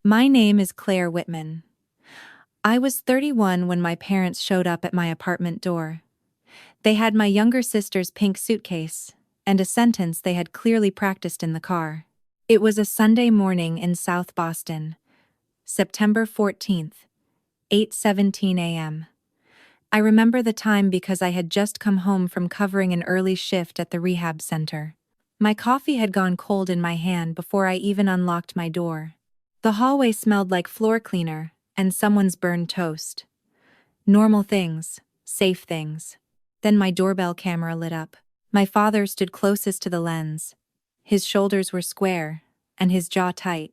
My name is Claire Whitman. I was 31 when my parents showed up at my apartment door. They had my younger sister's pink suitcase, and a sentence they had clearly practiced in the car. It was a Sunday morning in South Boston, September 14th, 8:17 a.m. I remember the time because I had just come home from covering an early shift at the rehab center. My coffee had gone cold in my hand before I even unlocked my door. The hallway smelled like floor cleaner and someone's burned toast. Normal things, safe things. Then my doorbell camera lit up. My father stood closest to the lens. His shoulders were square, and his jaw tight.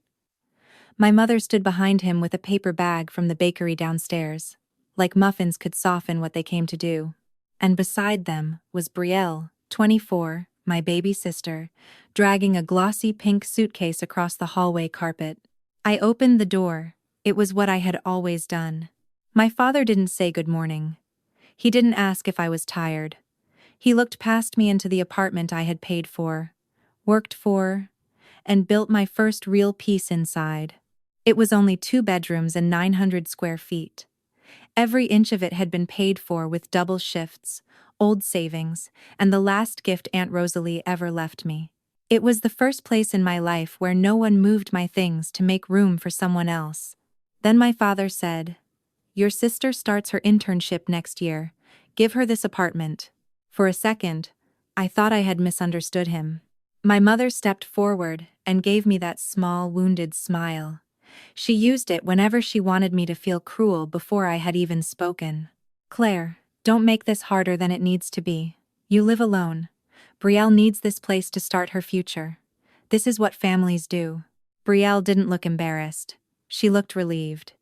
My mother stood behind him with a paper bag from the bakery downstairs, like muffins could soften what they came to do. And beside them was Brielle, 24, my baby sister, dragging a glossy pink suitcase across the hallway carpet. I opened the door. It was what I had always done. My father didn't say good morning. He didn't ask if I was tired. He looked past me into the apartment I had paid for, worked for, and built my first real peace inside. It was only 2 bedrooms and 900 square feet. Every inch of it had been paid for with double shifts, old savings, and the last gift Aunt Rosalie ever left me. It was the first place in my life where no one moved my things to make room for someone else. Then my father said, "Your sister starts her internship next year. Give her this apartment." For a second, I thought I had misunderstood him. My mother stepped forward and gave me that small, wounded smile. She used it whenever she wanted me to feel cruel before I had even spoken. "Claire, don't make this harder than it needs to be. You live alone. Brielle needs this place to start her future. This is what families do." Brielle didn't look embarrassed. She looked relieved.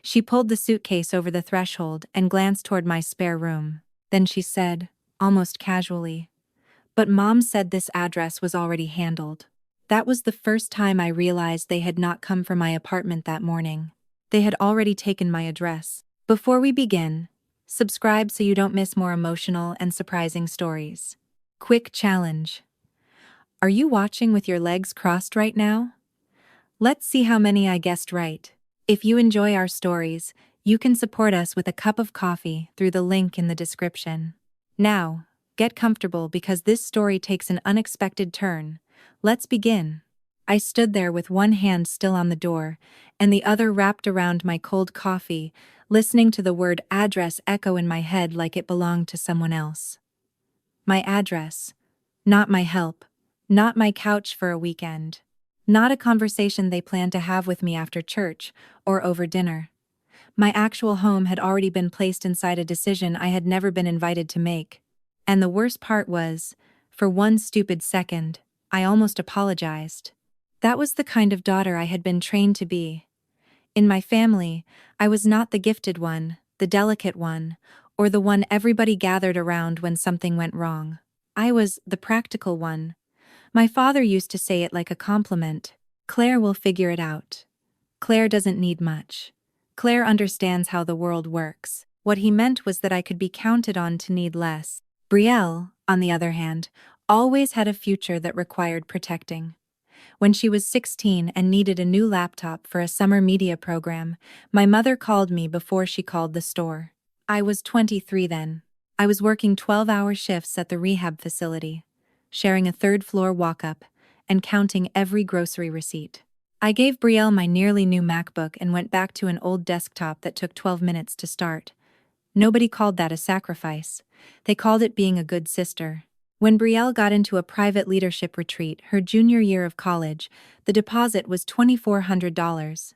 She pulled the suitcase over the threshold and glanced toward my spare room. Then she said, almost casually, "But Mom said this address was already handled." That was the first time I realized they had not come for my apartment that morning. They had already taken my address. Before we begin, subscribe so you don't miss more emotional and surprising stories. Quick challenge. Are you watching with your legs crossed right now? Let's see how many I guessed right. If you enjoy our stories, you can support us with a cup of coffee through the link in the description. Now, get comfortable because this story takes an unexpected turn. Let's begin. I stood there with one hand still on the door, and the other wrapped around my cold coffee, listening to the word address echo in my head like it belonged to someone else. My address. Not my help. Not my couch for a weekend. Not a conversation they planned to have with me after church or over dinner. My actual home had already been placed inside a decision I had never been invited to make. And the worst part was, for one stupid second, I almost apologized. That was the kind of daughter I had been trained to be. In my family, I was not the gifted one, the delicate one, or the one everybody gathered around when something went wrong. I was the practical one. My father used to say it like a compliment. "Claire will figure it out. Claire doesn't need much. Claire understands how the world works." What he meant was that I could be counted on to need less. Brielle, on the other hand, always had a future that required protecting. When she was 16 and needed a new laptop for a summer media program, my mother called me before she called the store. I was 23 then. I was working 12-hour shifts at the rehab facility, sharing a third-floor walk-up, and counting every grocery receipt. I gave Brielle my nearly new MacBook and went back to an old desktop that took 12 minutes to start. Nobody called that a sacrifice. They called it being a good sister. When Brielle got into a private leadership retreat her junior year of college, the deposit was $2,400.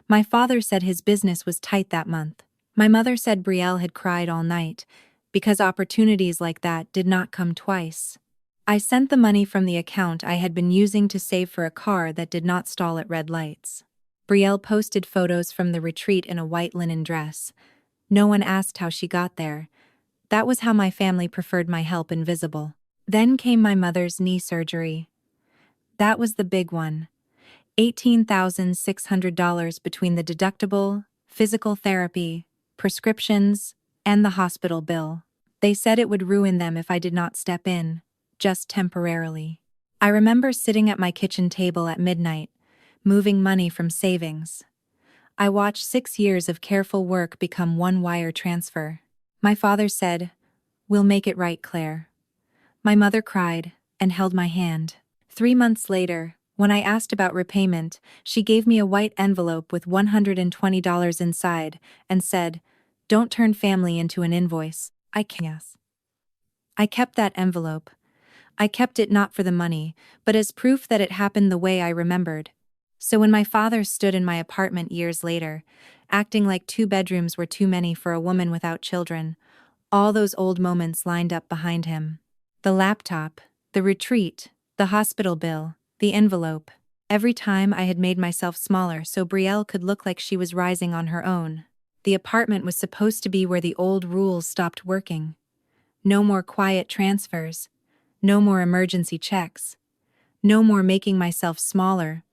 My father said his business was tight that month. My mother said Brielle had cried all night, because opportunities like that did not come twice. I sent the money from the account I had been using to save for a car that did not stall at red lights. Brielle posted photos from the retreat in a white linen dress. No one asked how she got there. That was how my family preferred my help invisible. Then came my mother's knee surgery. That was the big one. $18,600 between the deductible, physical therapy, prescriptions, and the hospital bill. They said it would ruin them if I did not step in. Just temporarily. I remember sitting at my kitchen table at midnight, moving money from savings, I watched 6 years of careful work become one wire transfer. My father said, "We'll make it right, Claire." My mother cried and held my hand. 3 months later, when I asked about repayment, she gave me a white envelope with $120 inside and said, "Don't turn family into an invoice." I kept that envelope. I kept it not for the money, but as proof that it happened the way I remembered. So when my father stood in my apartment years later, acting like 2 bedrooms were too many for a woman without children, all those old moments lined up behind him. The laptop, the retreat, the hospital bill, the envelope. Every time I had made myself smaller so Brielle could look like she was rising on her own. The apartment was supposed to be where the old rules stopped working. No more quiet transfers. No more emergency checks. No more making myself smaller,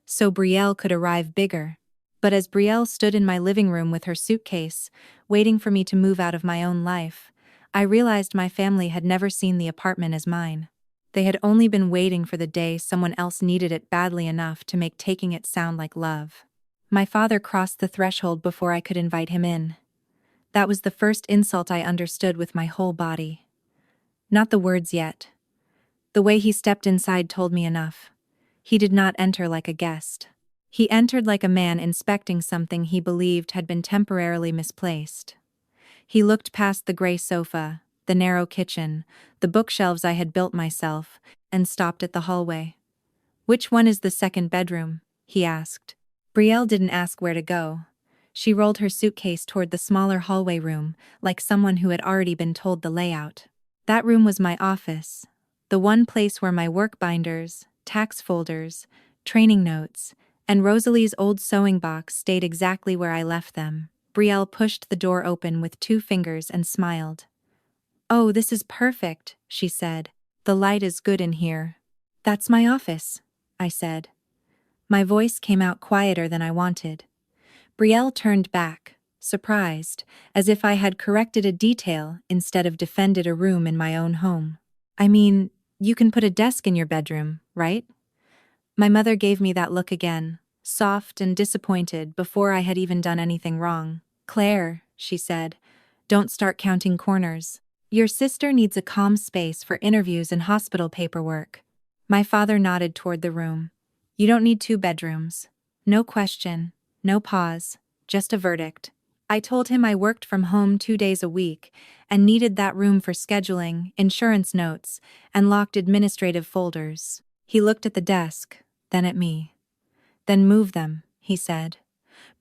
so Brielle could arrive bigger. But as Brielle stood in my living room with her suitcase, waiting for me to move out of my own life, I realized my family had never seen the apartment as mine. They had only been waiting for the day someone else needed it badly enough to make taking it sound like love. My father crossed the threshold before I could invite him in. That was the first insult I understood with my whole body. Not the words yet. The way he stepped inside told me enough. He did not enter like a guest. He entered like a man inspecting something he believed had been temporarily misplaced. He looked past the gray sofa, the narrow kitchen, the bookshelves I had built myself, and stopped at the hallway. "Which one is the second bedroom?" he asked. Brielle didn't ask where to go. She rolled her suitcase toward the smaller hallway room, like someone who had already been told the layout. That room was my office, the one place where my work binders, tax folders, training notes, and Rosalie's old sewing box stayed exactly where I left them. Brielle pushed the door open with 2 fingers and smiled. "Oh, this is perfect," she said. "The light is good in here." "That's my office," I said. My voice came out quieter than I wanted. Brielle turned back, surprised, as if I had corrected a detail instead of defended a room in my own home. "I mean, you can put a desk in your bedroom, right?" My mother gave me that look again, soft and disappointed before I had even done anything wrong. "Claire," she said, "don't start counting corners. Your sister needs a calm space for interviews and hospital paperwork." My father nodded toward the room. "You don't need 2 bedrooms. No question, no pause, just a verdict." I told him I worked from home 2 days a week and needed that room for scheduling, insurance notes, and locked administrative folders. He looked at the desk, then at me. "Then move them," he said.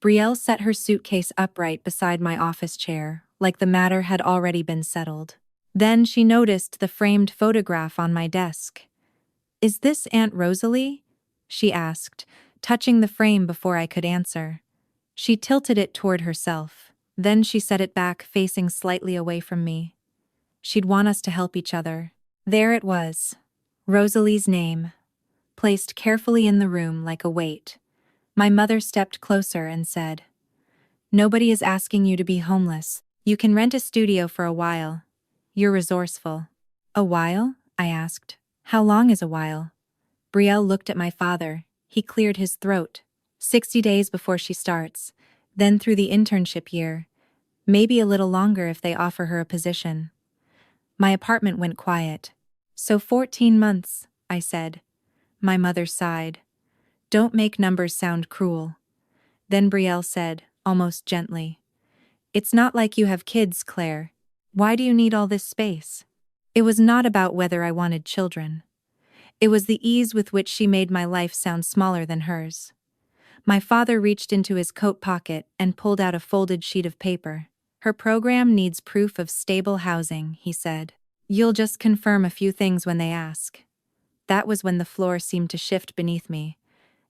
Brielle set her suitcase upright beside my office chair, like the matter had already been settled. Then she noticed the framed photograph on my desk. "Is this Aunt Rosalie?" she asked, touching the frame before I could answer. She tilted it toward herself. Then she set it back, facing slightly away from me. She'd want us to help each other. There it was. Rosalie's name, placed carefully in the room like a weight. My mother stepped closer and said, "Nobody is asking you to be homeless. You can rent a studio for a while. You're resourceful." "A while?" I asked. "How long is a while?" Brielle looked at my father. He cleared his throat. 60 days before she starts, then through the internship year. Maybe a little longer if they offer her a position. My apartment went quiet. "So 14 months, I said. My mother sighed. "Don't make numbers sound cruel." Then Brielle said, almost gently, "It's not like you have kids, Claire. Why do you need all this space?" It was not about whether I wanted children. It was the ease with which she made my life sound smaller than hers. My father reached into his coat pocket and pulled out a folded sheet of paper. "Her program needs proof of stable housing," he said. "You'll just confirm a few things when they ask." That was when the floor seemed to shift beneath me.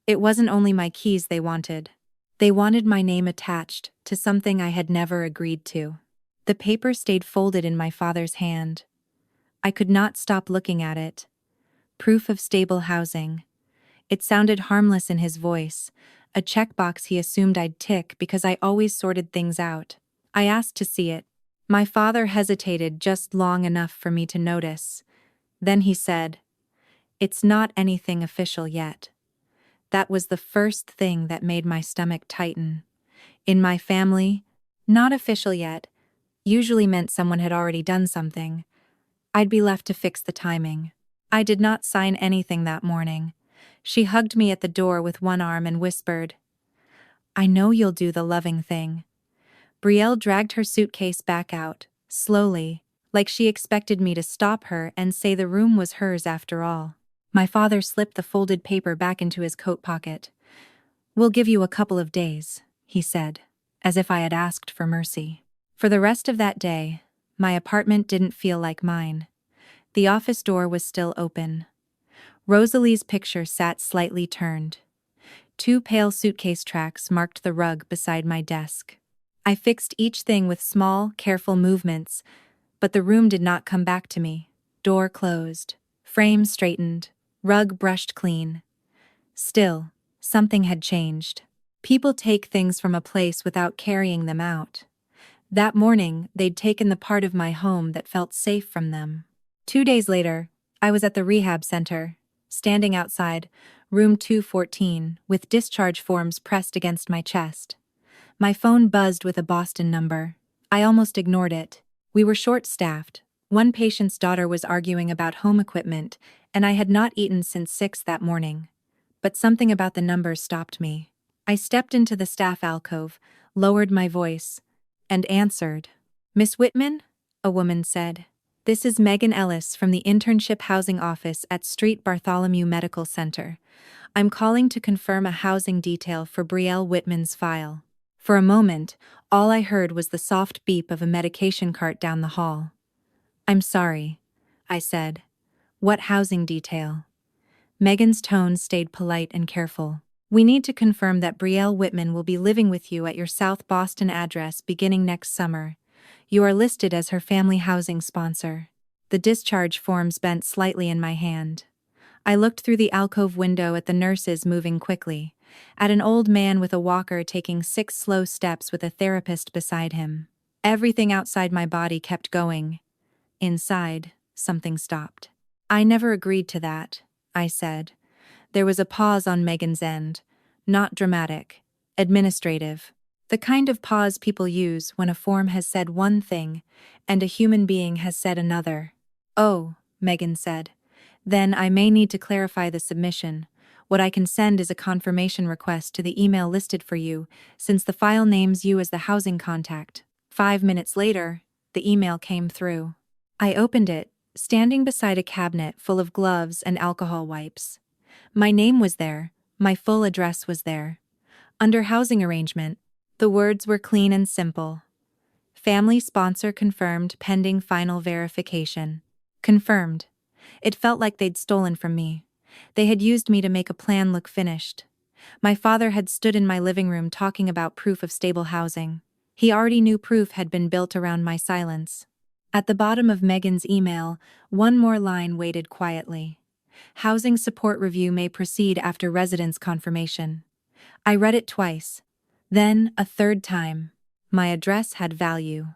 It wasn't only my keys they wanted. They wanted my name attached to something I had never agreed to. The paper stayed folded in my father's hand. I could not stop looking at it. Proof of stable housing. It sounded harmless in his voice, a checkbox he assumed I'd tick because I always sorted things out. I asked to see it. My father hesitated just long enough for me to notice. Then he said, "It's not anything official yet." That was the first thing that made my stomach tighten. In my family, not official yet, usually meant someone had already done something. I'd be left to fix the timing. I did not sign anything that morning. She hugged me at the door with one arm and whispered, "I know you'll do the loving thing." Brielle dragged her suitcase back out, slowly, like she expected me to stop her and say the room was hers after all. My father slipped the folded paper back into his coat pocket. "We'll give you a couple of days," he said, as if I had asked for mercy. For the rest of that day, my apartment didn't feel like mine. The office door was still open. Rosalie's picture sat slightly turned. 2 pale suitcase tracks marked the rug beside my desk. I fixed each thing with small, careful movements, but the room did not come back to me. Door closed, frame straightened, rug brushed clean. Still, something had changed. People take things from a place without carrying them out. That morning, they'd taken the part of my home that felt safe from them. 2 days later, I was at the rehab center, standing outside, room 214, with discharge forms pressed against my chest. My phone buzzed with a Boston number. I almost ignored it. We were short-staffed. One patient's daughter was arguing about home equipment, and I had not eaten since 6 that morning. But something about the number stopped me. I stepped into the staff alcove, lowered my voice, and answered. "Miss Whitman?" a woman said. "This is Megan Ellis from the Internship Housing Office at Street Bartholomew Medical Center. I'm calling to confirm a housing detail for Brielle Whitman's file." For a moment, all I heard was the soft beep of a medication cart down the hall. "I'm sorry," I said. "What housing detail?" Megan's tone stayed polite and careful. "We need to confirm that Brielle Whitman will be living with you at your South Boston address beginning next summer. You are listed as her family housing sponsor." The discharge forms bent slightly in my hand. I looked through the alcove window at the nurses moving quickly, at an old man with a walker taking 6 slow steps with a therapist beside him. Everything outside my body kept going. Inside, something stopped. "I never agreed to that," I said. There was a pause on Megan's end. Not dramatic. Administrative. The kind of pause people use when a form has said one thing and a human being has said another. "Oh," Megan said. "Then I may need to clarify the submission. What I can send is a confirmation request to the email listed for you, since the file names you as the housing contact." 5 minutes later, the email came through. I opened it, standing beside a cabinet full of gloves and alcohol wipes. My name was there, my full address was there. Under housing arrangement, the words were clean and simple. Family sponsor confirmed pending final verification. Confirmed. It felt like they'd stolen from me. They had used me to make a plan look finished. My father had stood in my living room talking about proof of stable housing. He already knew proof had been built around my silence. At the bottom of Megan's email, one more line waited quietly. "Housing support review may proceed after residence confirmation." I read it twice. Then, a third time. My address had value,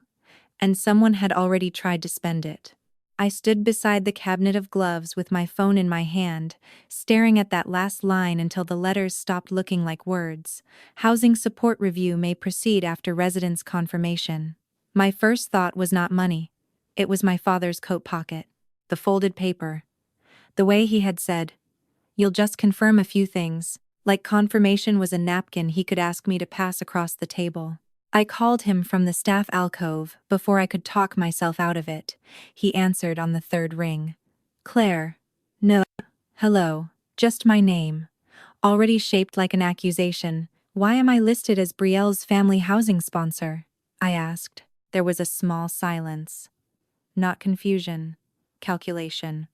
and someone had already tried to spend it. I stood beside the cabinet of gloves with my phone in my hand, staring at that last line until the letters stopped looking like words. "Housing support review may proceed after residence confirmation." My first thought was not money. It was my father's coat pocket. The folded paper. The way he had said, "You'll just confirm a few things," like confirmation was a napkin he could ask me to pass across the table. I called him from the staff alcove before I could talk myself out of it. He answered on the 3rd ring. "Claire." "No. Hello. Just my name." Already shaped like an accusation. "Why am I listed as Brielle's family housing sponsor?" I asked. There was a small silence. Not confusion. Calculation.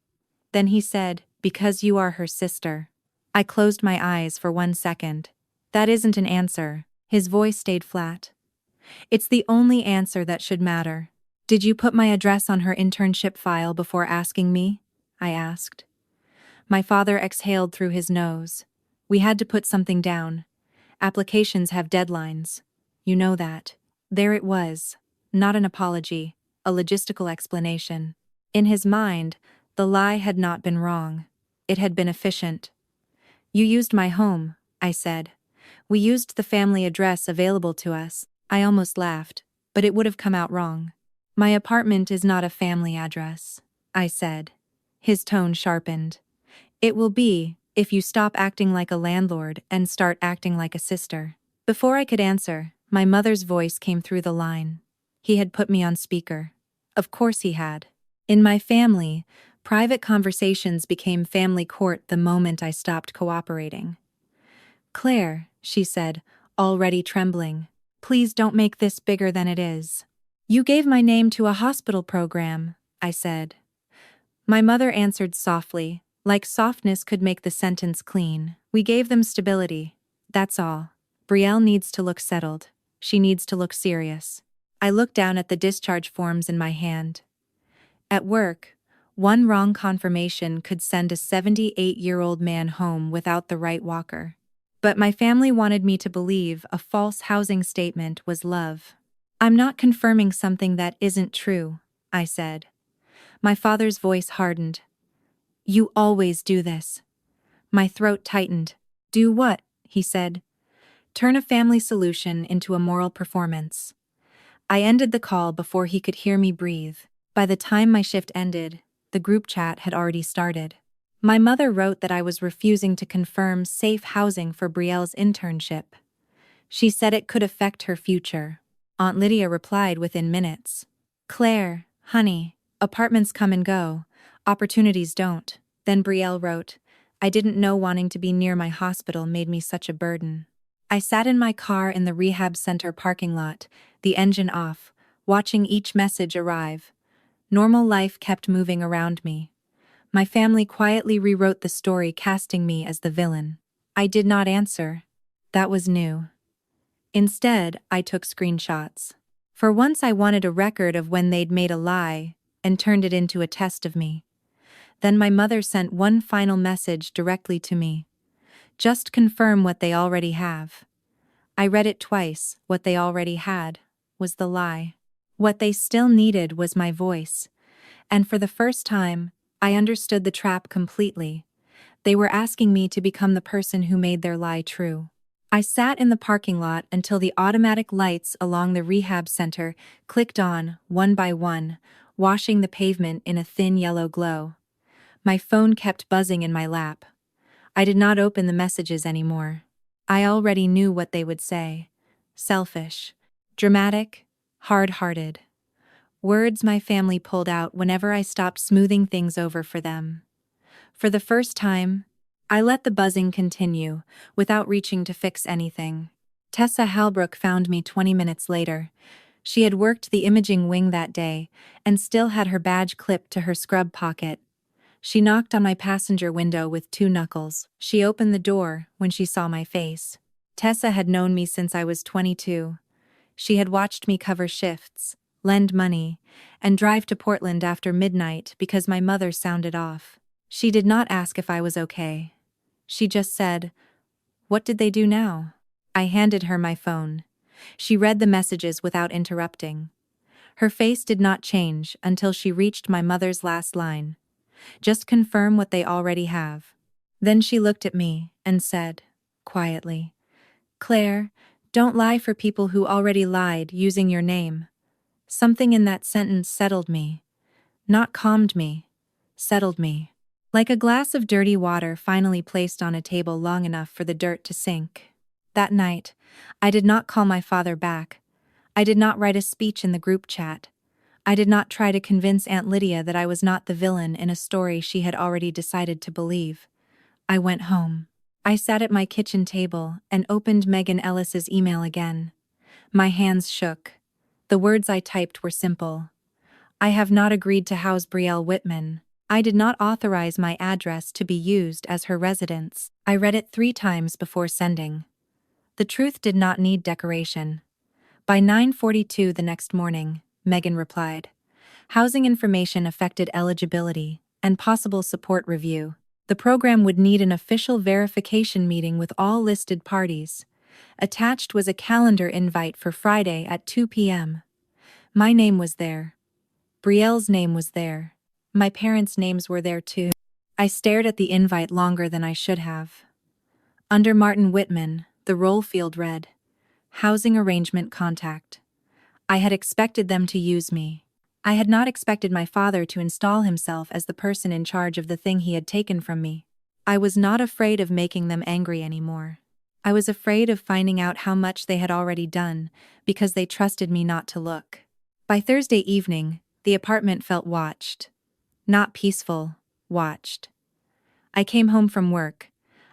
Then he said, "Because you are her sister." I closed my eyes for 1 second. "That isn't an answer." His voice stayed flat. "It's the only answer that should matter." "Did you put my address on her internship file before asking me?" I asked. My father exhaled through his nose. "We had to put something down. Applications have deadlines. You know that." There it was. Not an apology, a logistical explanation. In his mind, the lie had not been wrong. It had been efficient. "You used my home," I said. We used the family address available to us. I almost laughed, but it would have come out wrong. My apartment is not a family address, I said. His tone sharpened. It will be, if you stop acting like a landlord and start acting like a sister. Before I could answer, my mother's voice came through the line. He had put me on speaker. Of course he had. In my family, private conversations became family court the moment I stopped cooperating. Claire, she said, already trembling, please don't make this bigger than it is. You gave my name to a hospital program, I said. My mother answered softly, like softness could make the sentence clean. We gave them stability. That's all. Brielle needs to look settled. She needs to look serious. I looked down at the discharge forms in my hand. At work, one wrong confirmation could send a 78-year-old man home without the right walker. But my family wanted me to believe a false housing statement was love. I'm not confirming something that isn't true, I said. My father's voice hardened. You always do this. My throat tightened. Do what? He said. Turn a family solution into a moral performance. I ended the call before he could hear me breathe. By the time my shift ended, the group chat had already started. My mother wrote that I was refusing to confirm safe housing for Brielle's internship. She said it could affect her future. Aunt Lydia replied within minutes. Claire, honey, apartments come and go, opportunities don't. Then Brielle wrote, I didn't know wanting to be near my hospital made me such a burden. I sat in my car in the rehab center parking lot, the engine off, watching each message arrive. Normal life kept moving around me. My family quietly rewrote the story, casting me as the villain. I did not answer. That was new. Instead, I took screenshots. For once I wanted a record of when they'd made a lie and turned it into a test of me. Then my mother sent one final message directly to me. Just confirm what they already have. I read it twice. What they already had was the lie. What they still needed was my voice. And for the first time, I understood the trap completely. They were asking me to become the person who made their lie true. I sat in the parking lot until the automatic lights along the rehab center clicked on, one by one, washing the pavement in a thin yellow glow. My phone kept buzzing in my lap. I did not open the messages anymore. I already knew what they would say. Selfish, dramatic, hard-hearted. Words my family pulled out whenever I stopped smoothing things over for them. For the first time, I let the buzzing continue, without reaching to fix anything. Tessa Halbrook found me 20 minutes later. She had worked the imaging wing that day, and still had her badge clipped to her scrub pocket. She knocked on my passenger window with 2 knuckles. She opened the door when she saw my face. Tessa had known me since I was 22. She had watched me cover shifts, lend money, and drive to Portland after midnight because my mother sounded off. She did not ask if I was okay. She just said, "What did they do now?" I handed her my phone. She read the messages without interrupting. Her face did not change until she reached my mother's last line. Just confirm what they already have. Then she looked at me and said, quietly, Claire, don't lie for people who already lied using your name. Something in that sentence settled me. Not calmed me. Settled me. Like a glass of dirty water finally placed on a table long enough for the dirt to sink. That night, I did not call my father back. I did not write a speech in the group chat. I did not try to convince Aunt Lydia that I was not the villain in a story she had already decided to believe. I went home. I sat at my kitchen table and opened Megan Ellis's email again. My hands shook. The words I typed were simple. I have not agreed to house Brielle Whitman. I did not authorize my address to be used as her residence. I read it 3 times before sending. The truth did not need decoration. By 9:42 the next morning, Megan replied. Housing information affected eligibility and possible support review. The program would need an official verification meeting with all listed parties. Attached was a calendar invite for Friday at 2 p.m. My name was there. Brielle's name was there. My parents' names were there too. I stared at the invite longer than I should have. Under Martin Whitman, The roll field read, Housing arrangement contact. I had expected them to use me. I had not expected my father to install himself as the person in charge of the thing he had taken from me. I was not afraid of making them angry anymore. I was afraid of finding out how much they had already done, because they trusted me not to look. By Thursday evening, the apartment felt watched. Not peaceful, watched. I came home from work.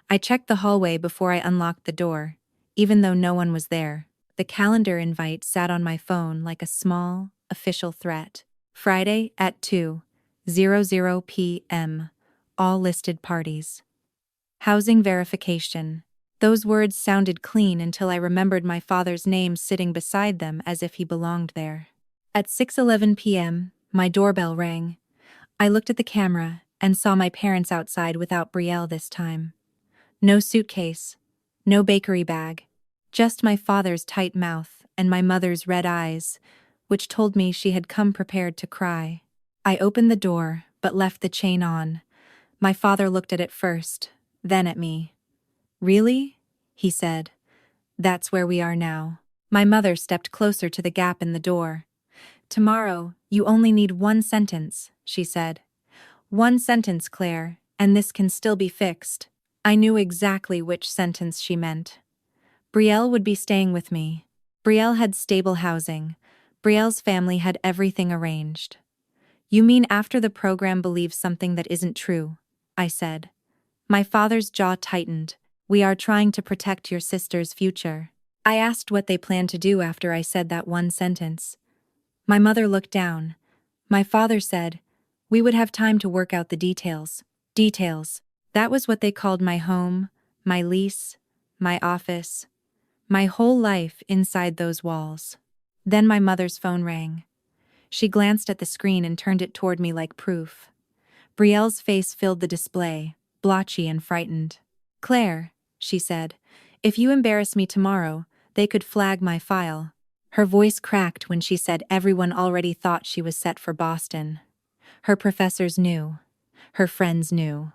I checked the hallway before I unlocked the door, even though no one was there. The calendar invite sat on my phone like a small, official threat. Friday at 2:00 p.m. All listed parties. Housing verification. Those words sounded clean until I remembered my father's name sitting beside them as if he belonged there. At 6:11 p.m., my doorbell rang. I looked at the camera and saw my parents outside without Brielle this time. No suitcase, no bakery bag, just my father's tight mouth and my mother's red eyes, which told me she had come prepared to cry. I opened the door, but left the chain on. My father looked at it first, then at me. "Really?" he said. "That's where we are now." My mother stepped closer to the gap in the door. "Tomorrow, you only need one sentence," she said. "One sentence, Claire, and this can still be fixed." I knew exactly which sentence she meant. Brielle would be staying with me. Brielle had stable housing. Brielle's family had everything arranged. "You mean after the program believes something that isn't true?" I said. My father's jaw tightened. "We are trying to protect your sister's future." I asked what they planned to do after I said that one sentence. My mother looked down. My father said, "We would have time to work out the details." Details. That was what they called my home, my lease, my office, my whole life inside those walls. Then my mother's phone rang. She glanced at the screen and turned it toward me like proof. Brielle's face filled the display, blotchy and frightened. "Claire," she said, "if you embarrass me tomorrow, they could flag my file." Her voice cracked when she said everyone already thought she was set for Boston. Her professors knew. Her friends knew.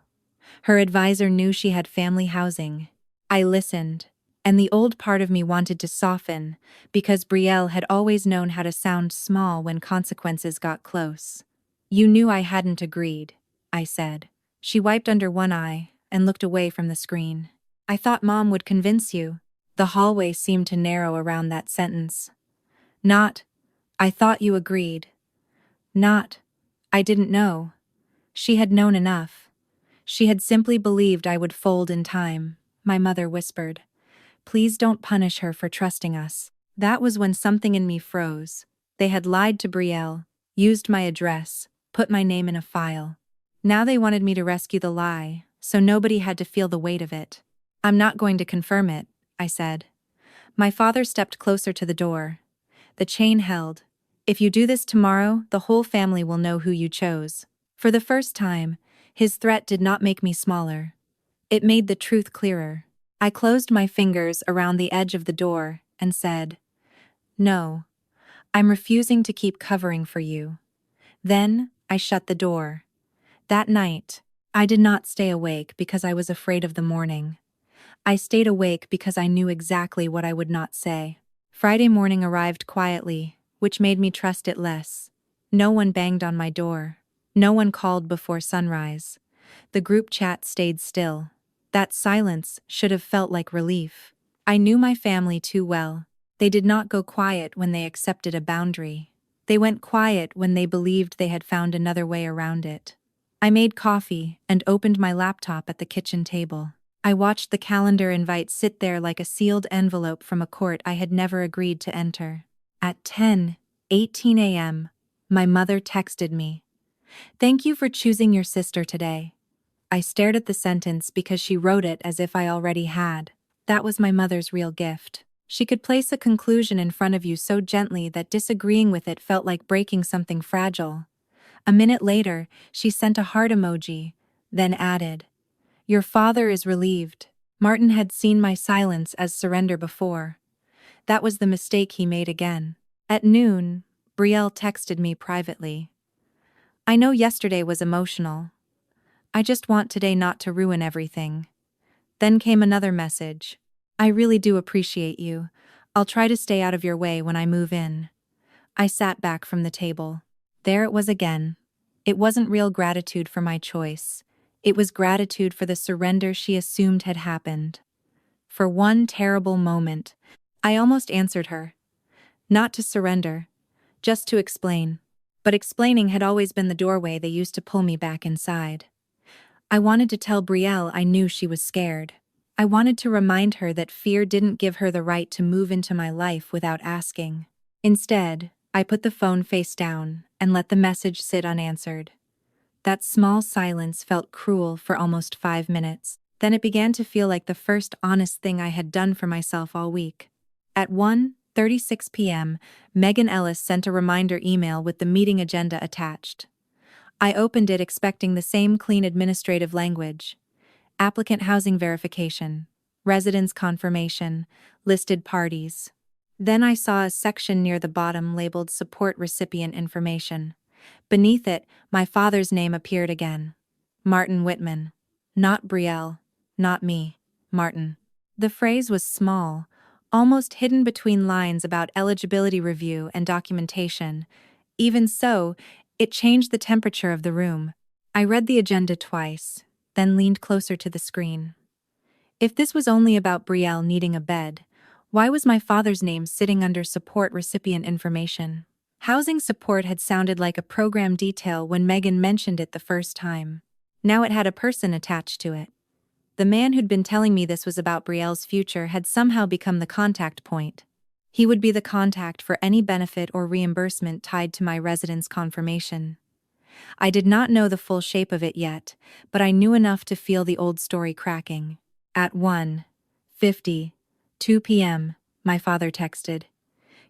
Her advisor knew she had family housing. I listened, and the old part of me wanted to soften, because Brielle had always known how to sound small when consequences got close. "You knew I hadn't agreed," I said. She wiped under one eye and looked away from the screen. "I thought Mom would convince you." The hallway seemed to narrow around that sentence. Not, "I thought you agreed." Not, "I didn't know." She had known enough. She had simply believed I would fold in time. My mother whispered, "Please don't punish her for trusting us." That was when something in me froze. They had lied to Brielle, used my address, put my name in a file. Now they wanted me to rescue the lie, so nobody had to feel the weight of it. "I'm not going to confirm it," I said. My father stepped closer to the door. The chain held. "If you do this tomorrow, the whole family will know who you chose." For the first time, his threat did not make me smaller. It made the truth clearer. I closed my fingers around the edge of the door and said, "No, I'm refusing to keep covering for you." Then I shut the door. That night, I did not stay awake because I was afraid of the morning. I stayed awake because I knew exactly what I would not say. Friday morning arrived quietly, which made me trust it less. No one banged on my door. No one called before sunrise. The group chat stayed still. That silence should have felt like relief. I knew my family too well. They did not go quiet when they accepted a boundary. They went quiet when they believed they had found another way around it. I made coffee and opened my laptop at the kitchen table. I watched the calendar invite sit there like a sealed envelope from a court I had never agreed to enter. At 10:18 a.m., my mother texted me, "Thank you for choosing your sister today." I stared at the sentence because she wrote it as if I already had. That was my mother's real gift. She could place a conclusion in front of you so gently that disagreeing with it felt like breaking something fragile. A minute later, she sent a heart emoji, then added, "Your father is relieved." Martin had seen my silence as surrender before. That was the mistake he made again. At noon, Brielle texted me privately. "I know yesterday was emotional. I just want today not to ruin everything." Then came another message. I really do appreciate you. I'll try to stay out of your way when I move in. I sat back from the table. There it was again. It wasn't real gratitude for my choice. It was gratitude for the surrender she assumed had happened. For one terrible moment, I almost answered her. Not to surrender, just to explain. But explaining had always been the doorway they used to pull me back inside. I wanted to tell Brielle I knew she was scared. I wanted to remind her that fear didn't give her the right to move into my life without asking. Instead, I put the phone face down and let the message sit unanswered. That small silence felt cruel for almost 5 minutes. Then it began to feel like the first honest thing I had done for myself all week. At 1:36 p.m., Megan Ellis sent a reminder email with the meeting agenda attached. I opened it expecting the same clean administrative language. Applicant housing verification, residence confirmation, listed parties. Then I saw a section near the bottom labeled support recipient information. Beneath it, my father's name appeared again. Martin Whitman. Not Brielle. Not me. Martin. The phrase was small, almost hidden between lines about eligibility review and documentation. Even so, it changed the temperature of the room. I read the agenda twice, then leaned closer to the screen. If this was only about Brielle needing a bed, why was my father's name sitting under support recipient information? Housing support had sounded like a program detail when Megan mentioned it the first time. Now it had a person attached to it. The man who'd been telling me this was about Brielle's future had somehow become the contact point. He would be the contact for any benefit or reimbursement tied to my residence confirmation. I did not know the full shape of it yet, but I knew enough to feel the old story cracking. At 1:52 p.m., my father texted.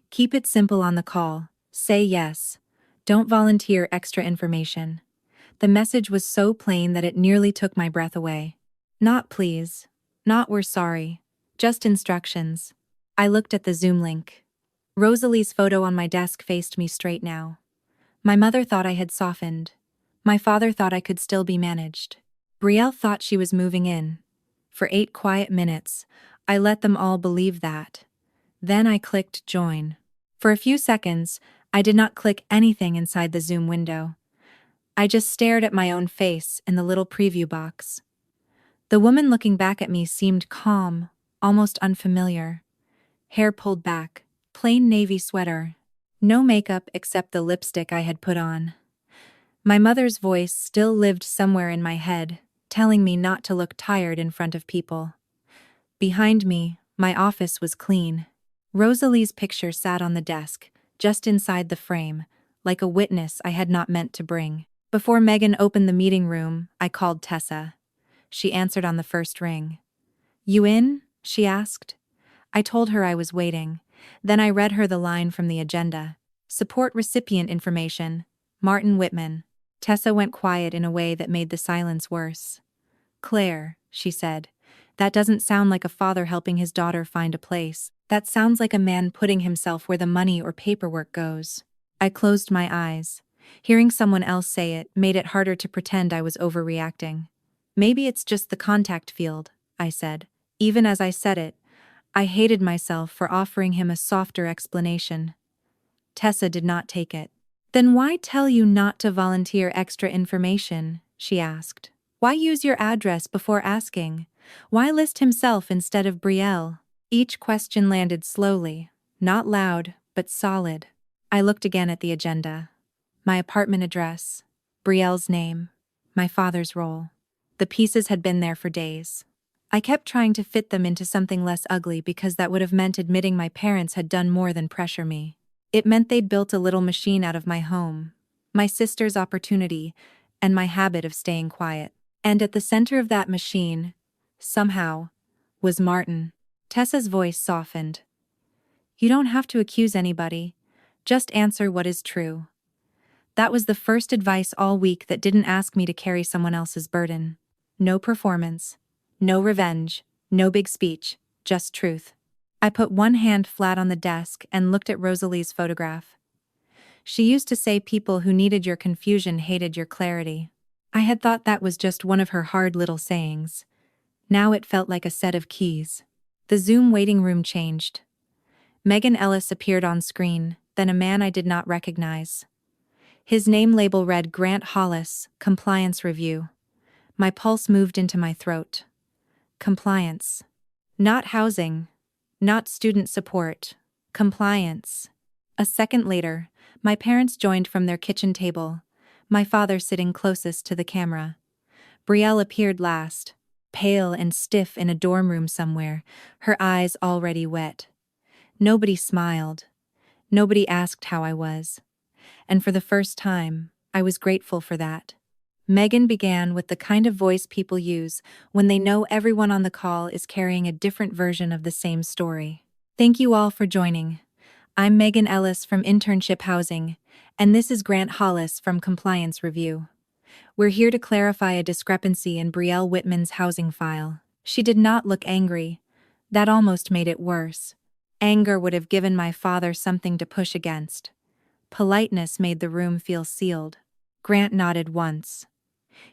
Keep it simple on the call. Say yes. Don't volunteer extra information. The message was so plain that it nearly took my breath away. Not please. Not we're sorry. Just instructions. I looked at the Zoom link. Rosalie's photo on my desk faced me straight now. My mother thought I had softened. My father thought I could still be managed. Brielle thought she was moving in. For 8 quiet minutes, I let them all believe that. Then I clicked join. For a few seconds, I did not click anything inside the Zoom window. I just stared at my own face in the little preview box. The woman looking back at me seemed calm, almost unfamiliar. Hair pulled back, plain navy sweater. No makeup except the lipstick I had put on. My mother's voice still lived somewhere in my head, telling me not to look tired in front of people. Behind me, my office was clean. Rosalie's picture sat on the desk, just inside the frame, like a witness I had not meant to bring. Before Megan opened the meeting room, I called Tessa. She answered on the first ring. You in? She asked. I told her I was waiting. Then I read her the line from the agenda. Support recipient information. Martin Whitman. Tessa went quiet in a way that made the silence worse. Claire, she said, that doesn't sound like a father helping his daughter find a place. That sounds like a man putting himself where the money or paperwork goes. I closed my eyes. Hearing someone else say it made it harder to pretend I was overreacting. Maybe it's just the contact field, I said. Even as I said it, I hated myself for offering him a softer explanation. Tessa did not take it. Then why tell you not to volunteer extra information? She asked. Why use your address before asking? Why list himself instead of Brielle? Each question landed slowly, not loud, but solid. I looked again at the agenda. My apartment address, Brielle's name, my father's role. The pieces had been there for days. I kept trying to fit them into something less ugly because that would have meant admitting my parents had done more than pressure me. It meant they'd built a little machine out of my home, my sister's opportunity, and my habit of staying quiet. And at the center of that machine, somehow, was Martin. Tessa's voice softened. You don't have to accuse anybody. Just answer what is true. That was the first advice all week that didn't ask me to carry someone else's burden. No performance. No revenge. No big speech. Just truth. I put one hand flat on the desk and looked at Rosalie's photograph. She used to say people who needed your confusion hated your clarity. I had thought that was just one of her hard little sayings. Now it felt like a set of keys. The Zoom waiting room changed. Megan Ellis appeared on screen, then a man I did not recognize. His name label read Grant Hollis, Compliance Review. My pulse moved into my throat. Compliance. Not housing. Not student support. Compliance. A second later, my parents joined from their kitchen table, my father sitting closest to the camera. Brielle appeared last, pale and stiff in a dorm room somewhere, her eyes already wet. Nobody smiled. Nobody asked how I was. And for the first time, I was grateful for that. Megan began with the kind of voice people use when they know everyone on the call is carrying a different version of the same story. Thank you all for joining. I'm Megan Ellis from Internship Housing, and this is Grant Hollis from Compliance Review. We're here to clarify a discrepancy in Brielle Whitman's housing file. She did not look angry. That almost made it worse. Anger would have given my father something to push against. Politeness made the room feel sealed. Grant nodded once.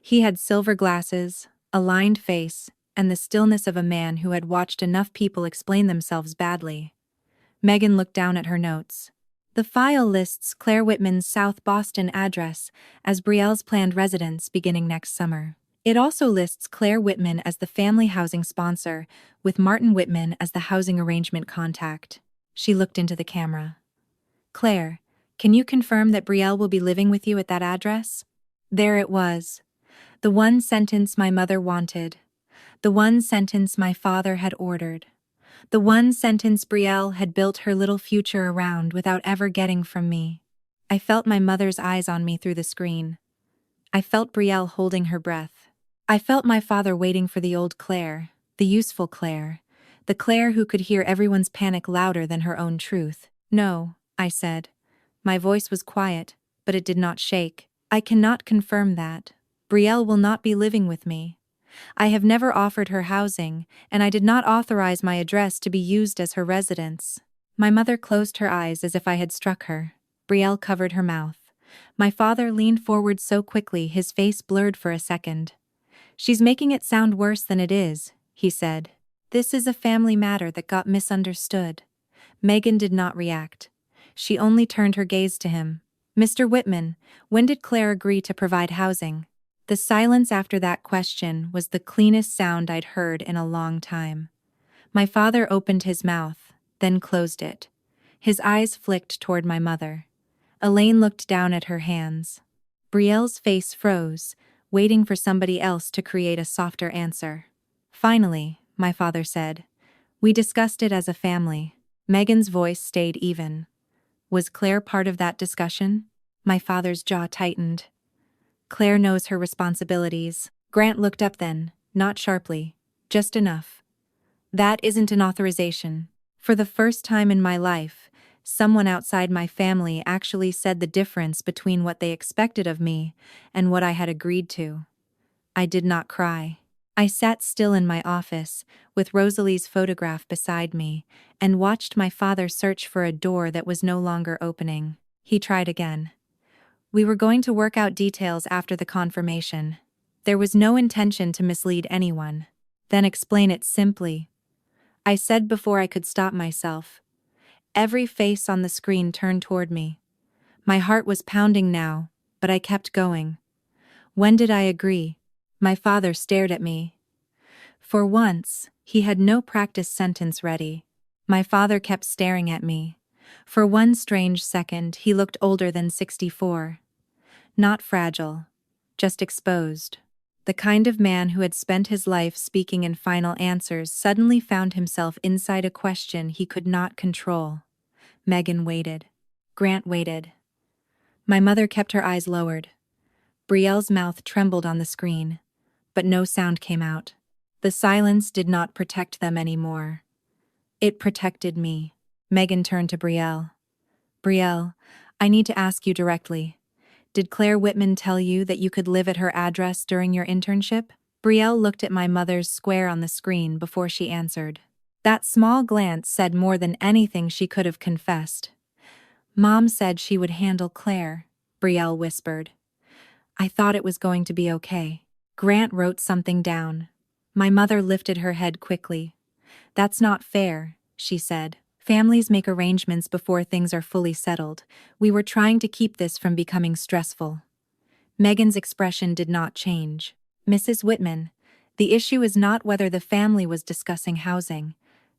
He had silver glasses, a lined face, and the stillness of a man who had watched enough people explain themselves badly. Megan looked down at her notes. The file lists Claire Whitman's South Boston address as Brielle's planned residence beginning next summer. It also lists Claire Whitman as the family housing sponsor, with Martin Whitman as the housing arrangement contact. She looked into the camera. Claire, can you confirm that Brielle will be living with you at that address? There it was. The one sentence my mother wanted. The one sentence my father had ordered. The one sentence Brielle had built her little future around without ever getting from me. I felt my mother's eyes on me through the screen. I felt Brielle holding her breath. I felt my father waiting for the old Claire, the useful Claire, the Claire who could hear everyone's panic louder than her own truth. No, I said. My voice was quiet, but it did not shake. I cannot confirm that. Brielle will not be living with me. I have never offered her housing, and I did not authorize my address to be used as her residence. My mother closed her eyes as if I had struck her. Brielle covered her mouth. My father leaned forward so quickly his face blurred for a second. She's making it sound worse than it is, he said. This is a family matter that got misunderstood. Megan did not react. She only turned her gaze to him. Mr. Whitman, when did Claire agree to provide housing? The silence after that question was the cleanest sound I'd heard in a long time. My father opened his mouth, then closed it. His eyes flicked toward my mother. Elaine looked down at her hands. Brielle's face froze, waiting for somebody else to create a softer answer. Finally, my father said, we discussed it as a family. Megan's voice stayed even. Was Claire part of that discussion? My father's jaw tightened. Claire knows her responsibilities. Grant looked up then, not sharply, just enough. That isn't an authorization. For the first time in my life, someone outside my family actually said the difference between what they expected of me and what I had agreed to. I did not cry. I sat still in my office, with Rosalie's photograph beside me, and watched my father search for a door that was no longer opening. He tried again. We were going to work out details after the confirmation. There was no intention to mislead anyone. Then explain it simply. I said before I could stop myself. Every face on the screen turned toward me. My heart was pounding now, but I kept going. When did I agree? My father stared at me. For once, he had no practice sentence ready. My father kept staring at me. For one strange second, he looked older than 64. Not fragile, just exposed. The kind of man who had spent his life speaking in final answers suddenly found himself inside a question he could not control. Megan waited. Grant waited. My mother kept her eyes lowered. Brielle's mouth trembled on the screen, but no sound came out. The silence did not protect them anymore. It protected me. Megan turned to Brielle. Brielle, I need to ask you directly. Did Claire Whitman tell you that you could live at her address during your internship? Brielle looked at my mother's square on the screen before she answered. That small glance said more than anything she could have confessed. Mom said she would handle Claire, Brielle whispered. I thought it was going to be okay. Grant wrote something down. My mother lifted her head quickly. "That's not fair," she said. "Families make arrangements before things are fully settled. We were trying to keep this from becoming stressful." Megan's expression did not change. "Mrs. Whitman, the issue is not whether the family was discussing housing.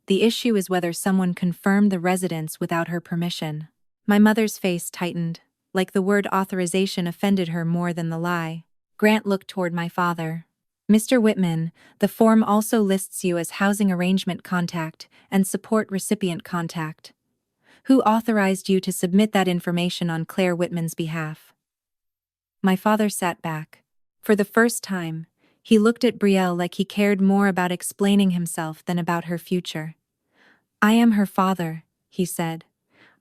The issue is whether someone confirmed the residence without her permission." My mother's face tightened, like the word authorization offended her more than the lie. Grant looked toward my father. "Mr. Whitman, the form also lists you as housing arrangement contact and support recipient contact. Who authorized you to submit that information on Claire Whitman's behalf?" My father sat back. For the first time, he looked at Brielle like he cared more about explaining himself than about her future. "I am her father," he said.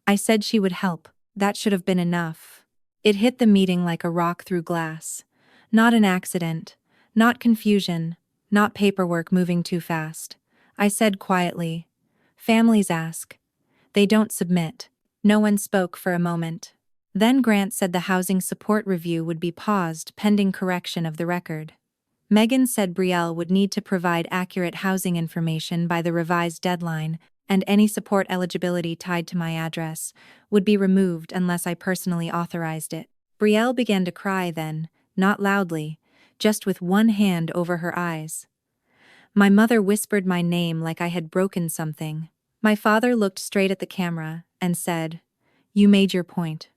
"I said she would help. That should have been enough." It hit the meeting like a rock through glass. Not an accident, not confusion, not paperwork moving too fast. I said quietly, "Families ask. They don't submit." No one spoke for a moment. Then Grant said the housing support review would be paused pending correction of the record. Megan said Brielle would need to provide accurate housing information by the revised deadline, and any support eligibility tied to my address would be removed unless I personally authorized it. Brielle began to cry then, not loudly, just with one hand over her eyes. My mother whispered my name like I had broken something. My father looked straight at the camera and said, "You made your point."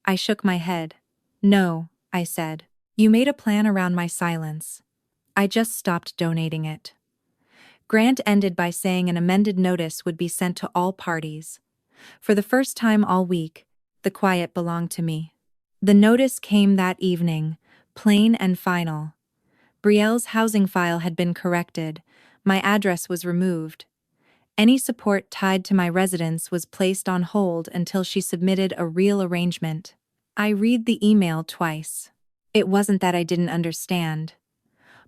I shook my head. "No," I said. "You made a plan around my silence. I just stopped donating it." Grant ended by saying an amended notice would be sent to all parties. For the first time all week, the quiet belonged to me. The notice came that evening, plain and final. Brielle's housing file had been corrected. My address was removed. Any support tied to my residence was placed on hold until she submitted a real arrangement. I read the email twice. It wasn't that I didn't understand.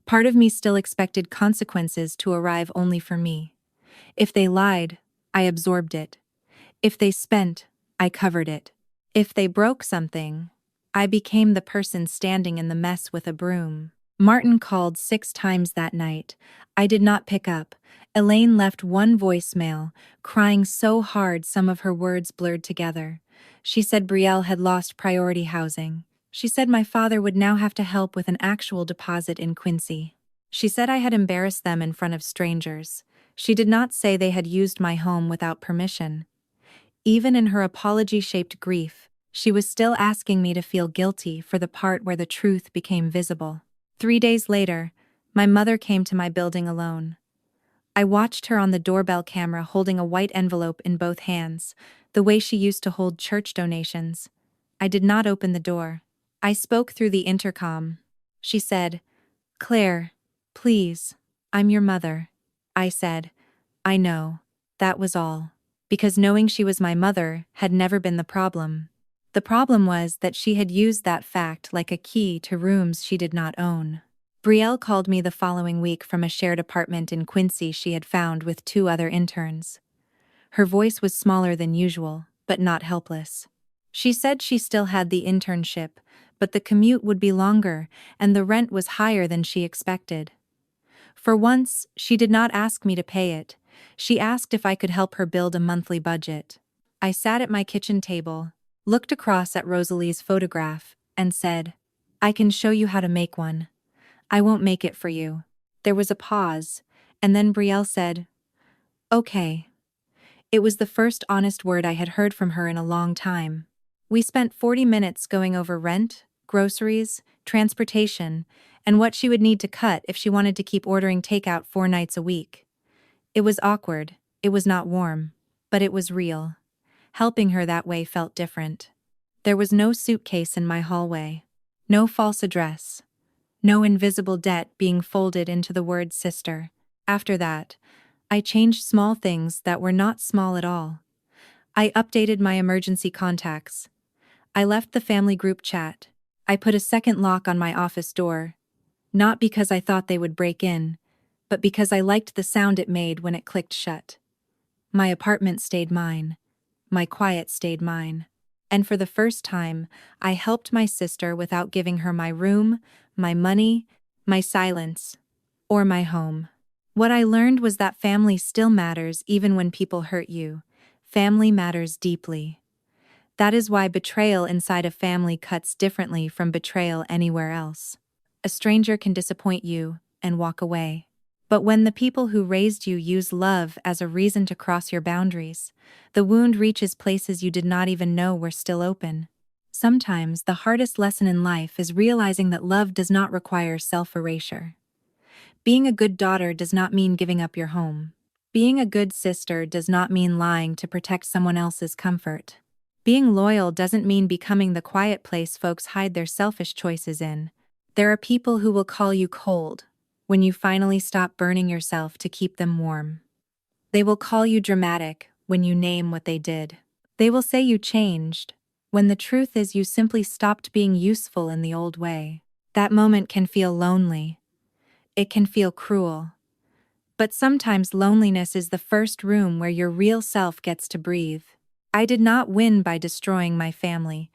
Part of me still expected consequences to arrive only for me. If they lied, I absorbed it. If they spent, I covered it. If they broke something, I became the person standing in the mess with a broom. Martin called 6 times that night. I did not pick up. Elaine left one voicemail, crying so hard some of her words blurred together. She said Brielle had lost priority housing. She said my father would now have to help with an actual deposit in Quincy. She said I had embarrassed them in front of strangers. She did not say they had used my home without permission. Even in her apology-shaped grief, she was still asking me to feel guilty for the part where the truth became visible. 3 days later, my mother came to my building alone. I watched her on the doorbell camera holding a white envelope in both hands, the way she used to hold church donations. I did not open the door. I spoke through the intercom. She said, "Claire, please, I'm your mother." I said, "I know." That was all. Because knowing she was my mother had never been the problem. The problem was that she had used that fact like a key to rooms she did not own. Brielle called me the following week from a shared apartment in Quincy she had found with 2 other interns. Her voice was smaller than usual, but not helpless. She said she still had the internship, but the commute would be longer and the rent was higher than she expected. For once, she did not ask me to pay it. She asked if I could help her build a monthly budget. I sat at my kitchen table, looked across at Rosalie's photograph, and said, "I can show you how to make one. I won't make it for you." There was a pause, and then Brielle said, "Okay." It was the first honest word I had heard from her in a long time. We spent 40 minutes going over rent, groceries, transportation, and what she would need to cut if she wanted to keep ordering takeout 4 nights a week. It was awkward, it was not warm, but it was real. Helping her that way felt different. There was no suitcase in my hallway, no false address, no invisible debt being folded into the word sister. After that, I changed small things that were not small at all. I updated my emergency contacts. I left the family group chat. I put a second lock on my office door, not because I thought they would break in, but because I liked the sound it made when it clicked shut. My apartment stayed mine. My quiet stayed mine. And for the first time, I helped my sister without giving her my room, my money, my silence, or my home. What I learned was that family still matters even when people hurt you. Family matters deeply. That is why betrayal inside a family cuts differently from betrayal anywhere else. A stranger can disappoint you and walk away. But when the people who raised you use love as a reason to cross your boundaries, the wound reaches places you did not even know were still open. Sometimes the hardest lesson in life is realizing that love does not require self-erasure. Being a good daughter does not mean giving up your home. Being a good sister does not mean lying to protect someone else's comfort. Being loyal doesn't mean becoming the quiet place folks hide their selfish choices in. There are people who will call you cold when you finally stop burning yourself to keep them warm. They will call you dramatic when you name what they did. They will say you changed, when the truth is you simply stopped being useful in the old way. That moment can feel lonely. It can feel cruel. But sometimes loneliness is the first room where your real self gets to breathe. I did not win by destroying my family.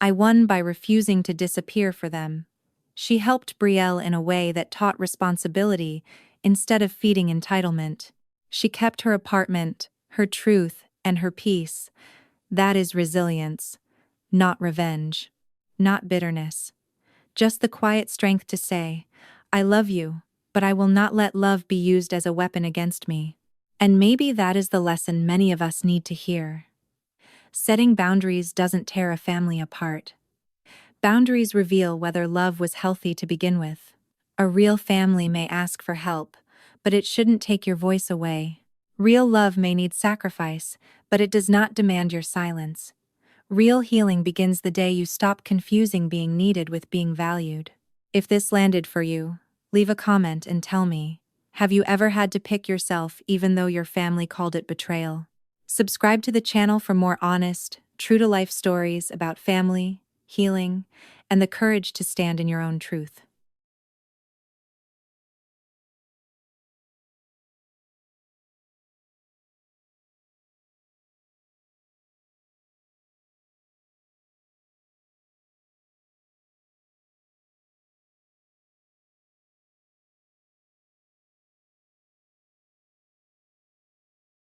I won by refusing to disappear for them. She helped Brielle in a way that taught responsibility instead of feeding entitlement. She kept her apartment, her truth, and her peace. That is resilience, not revenge, not bitterness. Just the quiet strength to say, I love you, but I will not let love be used as a weapon against me. And maybe that is the lesson many of us need to hear. Setting boundaries doesn't tear a family apart. Boundaries reveal whether love was healthy to begin with. A real family may ask for help, but it shouldn't take your voice away. Real love may need sacrifice, but it does not demand your silence. Real healing begins the day you stop confusing being needed with being valued. If this landed for you, leave a comment and tell me, have you ever had to pick yourself even though your family called it betrayal? Subscribe to the channel for more honest, true-to-life stories about family, healing, and the courage to stand in your own truth.